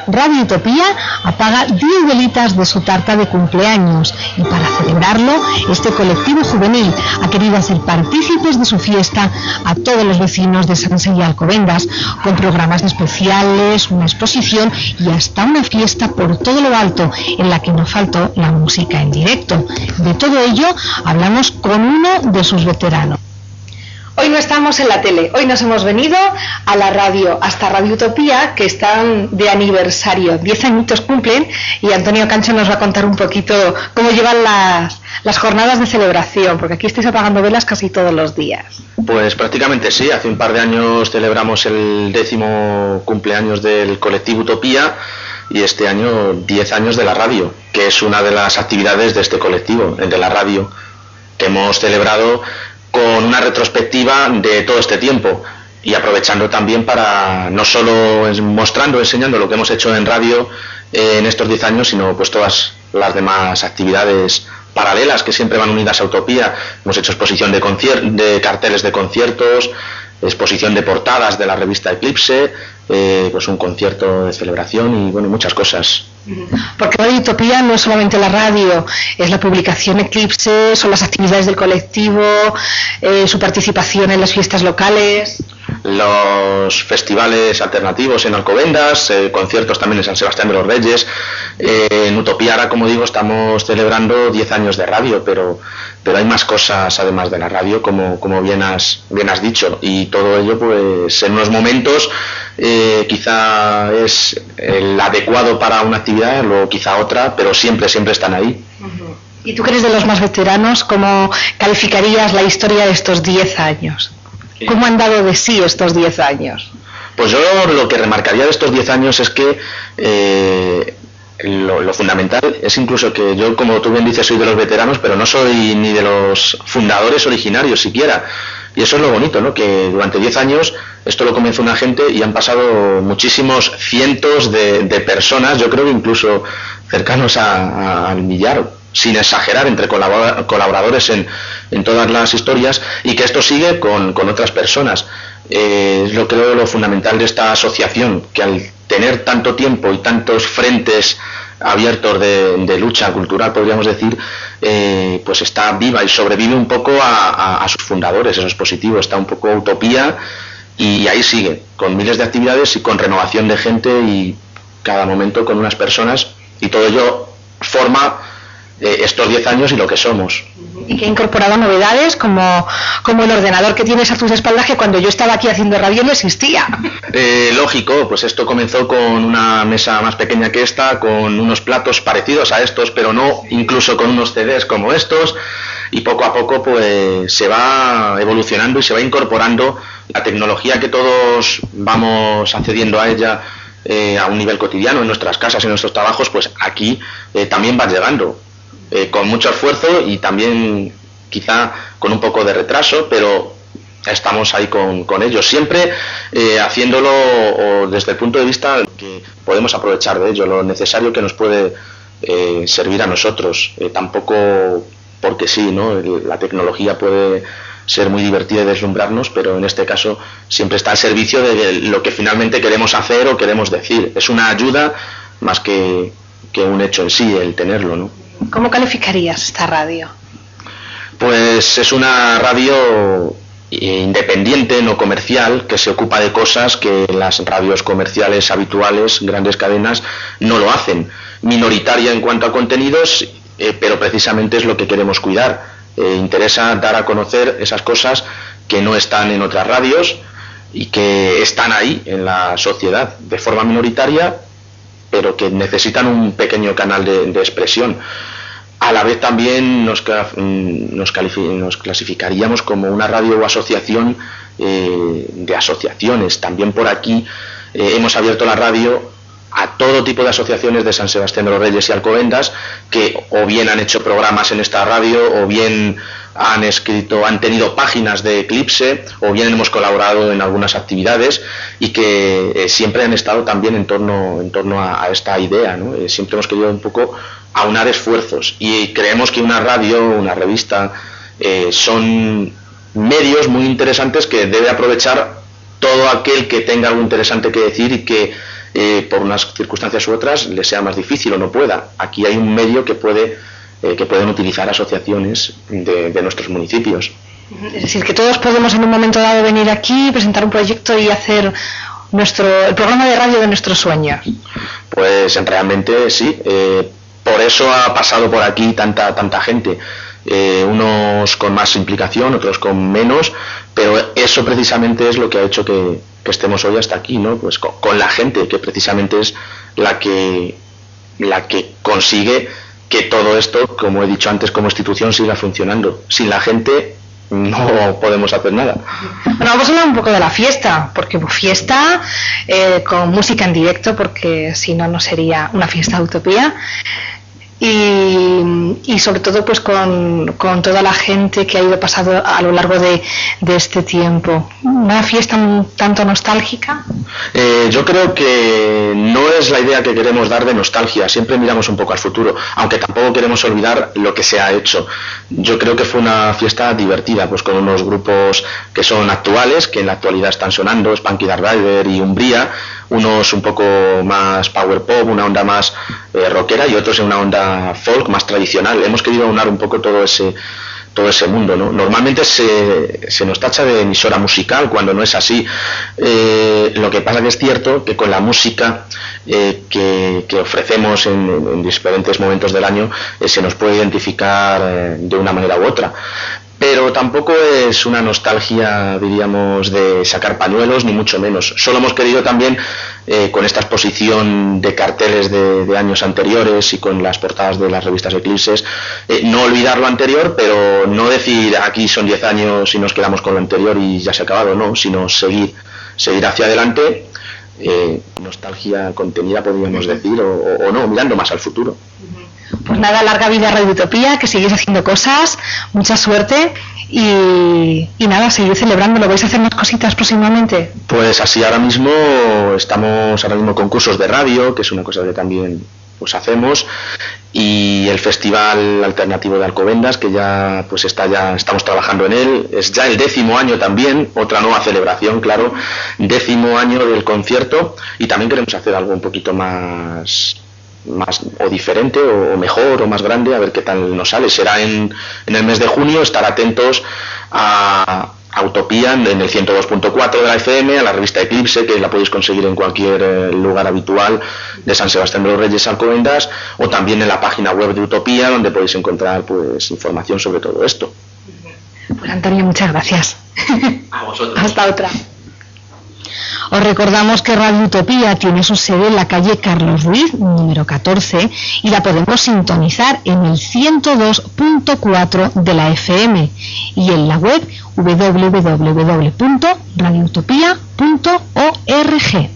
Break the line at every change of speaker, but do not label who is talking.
Radio Utopía apaga 10 velitas de su tarta de cumpleaños y para celebrarlo, este colectivo juvenil ha querido hacer partícipes de su fiesta a todos los vecinos de Sanse y Alcobendas, con programas especiales, una exposición y hasta una fiesta por todo lo alto, en la que no faltó la música en directo. De todo ello hablamos con uno de sus veteranos. Hoy no estamos en la tele, hoy nos hemos venido a la radio, hasta Radio Utopía, que están de aniversario, 10 añitos cumplen, y Antonio Cancho nos va a contar un poquito cómo llevan las jornadas de celebración, porque aquí estáis apagando velas casi todos los días.
Pues prácticamente sí, hace un par de años celebramos el 10º cumpleaños del colectivo Utopía y este año 10 años de la radio, que es una de las actividades de este colectivo, el de la radio, que hemos celebrado con una retrospectiva de todo este tiempo y aprovechando también para no solo enseñando lo que hemos hecho en radio en estos 10 años, sino pues todas las demás actividades paralelas que siempre van unidas a Utopía. Hemos hecho exposición de carteles de conciertos, exposición de portadas de la revista Eclipse, pues un concierto de celebración y bueno, muchas cosas.
Porque Radio Utopía no es solamente la radio, es la publicación Eclipse, son las actividades del colectivo, su participación en las fiestas locales,
los festivales alternativos en Alcobendas, conciertos también en San Sebastián de los Reyes. En Utopía ahora, como digo, estamos celebrando 10 años de radio, pero hay más cosas además de la radio, como bien has dicho, y todo ello pues en unos momentos quizá es el adecuado para una actividad, luego quizá otra, pero siempre están ahí.
Y tú que eres de los más veteranos, ¿cómo calificarías la historia de estos 10 años? ¿Cómo han dado de sí estos 10 años?
Pues yo lo que remarcaría de estos 10 años es que lo fundamental es incluso que yo, como tú bien dices, soy de los veteranos, pero no soy ni de los fundadores originarios siquiera. Y eso es lo bonito, ¿no? Que durante 10 años esto lo comenzó una gente y han pasado muchísimos cientos de personas, yo creo que incluso cercanos al millar, sin exagerar, entre colaboradores en todas las historias, y que esto sigue con otras personas. Es lo que creo lo fundamental de esta asociación, que al tener tanto tiempo y tantos frentes abiertos de lucha cultural, podríamos decir, pues está viva y sobrevive un poco a sus fundadores. Eso es positivo, está un poco Utopía y ahí sigue, con miles de actividades y con renovación de gente y cada momento con unas personas, y todo ello forma estos 10 años y lo que somos.
Y que ha incorporado novedades como el ordenador que tienes a tus espaldas, que cuando yo estaba aquí haciendo radio no existía.
Lógico, pues esto comenzó con una mesa más pequeña que esta, con unos platos parecidos a estos, pero no incluso con unos CDs como estos, y poco a poco pues se va evolucionando y se va incorporando la tecnología que todos vamos accediendo a ella a un nivel cotidiano en nuestras casas, en nuestros trabajos, pues aquí también va llegando. Con mucho esfuerzo y también quizá con un poco de retraso, pero estamos ahí con ellos, siempre haciéndolo desde el punto de vista que podemos aprovechar de ello, lo necesario que nos puede servir a nosotros, tampoco porque sí, ¿no? La tecnología puede ser muy divertida y deslumbrarnos, pero en este caso siempre está al servicio de lo que finalmente queremos hacer o queremos decir. Es una ayuda más que un hecho en sí el tenerlo, ¿no?
¿Cómo calificarías esta radio?
Pues es una radio independiente, no comercial, que se ocupa de cosas que las radios comerciales habituales, grandes cadenas, no lo hacen. Minoritaria en cuanto a contenidos, pero precisamente es lo que queremos cuidar. Interesa dar a conocer esas cosas que no están en otras radios y que están ahí en la sociedad de forma minoritaria, pero que necesitan un pequeño canal de expresión. A la vez también nos clasificaríamos como una radio o asociación de asociaciones. También por aquí hemos abierto la radio a todo tipo de asociaciones de San Sebastián de los Reyes y Alcobendas, que o bien han hecho programas en esta radio, o bien han tenido páginas de Eclipse, o bien hemos colaborado en algunas actividades, y que siempre han estado también en torno a esta idea, ¿no? Siempre hemos querido un poco aunar esfuerzos, y creemos que una radio, una revista, son medios muy interesantes que debe aprovechar todo aquel que tenga algo interesante que decir y que por unas circunstancias u otras les sea más difícil o no pueda. Aquí hay un medio que pueden utilizar asociaciones de nuestros municipios.
Es decir, que todos podemos en un momento dado venir aquí, presentar un proyecto y hacer el programa de radio de nuestros sueños.
Pues realmente sí, por eso ha pasado por aquí tanta gente, unos con más implicación, otros con menos, pero eso precisamente es lo que ha hecho que estemos hoy hasta aquí, ¿no? Pues con la gente, que precisamente es la que consigue que todo esto, como he dicho antes, como institución siga funcionando. Sin la gente no podemos hacer nada.
Bueno, vamos a hablar un poco de la fiesta, porque fiesta con música en directo, porque si no, no sería una fiesta de Utopía. Y sobre todo pues con toda la gente que ha ido pasando a lo largo de este tiempo. ¿Una fiesta un tanto nostálgica?
Yo creo que no es la idea que queremos dar de nostalgia, siempre miramos un poco al futuro, aunque tampoco queremos olvidar lo que se ha hecho. Yo creo que fue una fiesta divertida, pues con unos grupos que son actuales, que en la actualidad están sonando, Spunky Dark Rider y Umbría, unos un poco más power pop, una onda más rockera, y otros en una onda folk más tradicional. Hemos querido aunar un poco todo ese mundo, ¿no? Normalmente se nos tacha de emisora musical cuando no es así. Lo que pasa que es cierto que con la música que ofrecemos en diferentes momentos del año se nos puede identificar de una manera u otra. Pero tampoco es una nostalgia, diríamos, de sacar pañuelos, ni mucho menos. Solo hemos querido también, con esta exposición de carteles de años anteriores y con las portadas de las revistas Eclipses, no olvidar lo anterior, pero no decir aquí son 10 años y nos quedamos con lo anterior y ya se ha acabado, no, sino seguir hacia adelante, nostalgia contenida, podríamos decir, o no, mirando más al futuro.
Pues nada, larga vida Radio Utopía, que seguís haciendo cosas, mucha suerte y nada, seguid celebrándolo. ¿Vais a hacer más cositas próximamente?
Pues así ahora mismo estamos concursos de radio, que es una cosa que también pues hacemos, y el Festival Alternativo de Alcobendas, que ya estamos trabajando en él. Es ya el 10º año también, otra nueva celebración, claro, 10º año del concierto, y también queremos hacer algo un poquito más o diferente o mejor o más grande, a ver qué tal nos sale. Será en el mes de junio. Estar atentos a Utopía en el 102.4 de la FM, a la revista Eclipse, que la podéis conseguir en cualquier lugar habitual de San Sebastián de los Reyes, Alcobendas, o también en la página web de Utopía, donde podéis encontrar pues información sobre todo esto.
Pues Antonio, muchas gracias.
A vosotros.
Hasta otra. Os recordamos que Radio Utopía tiene su sede en la calle Carlos Ruiz, número 14, y la podemos sintonizar en el 102.4 de la FM y en la web www.radioutopia.org.